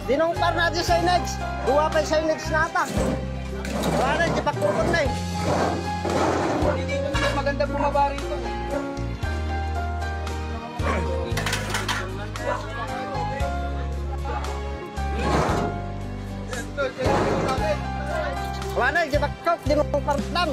Dinong par na di signage. Duwa pa signage na ata. Wala na, di pakukon na eh. Hindi naman magandang bumaba rito. Wala na, di pakukon. Dinong par lang.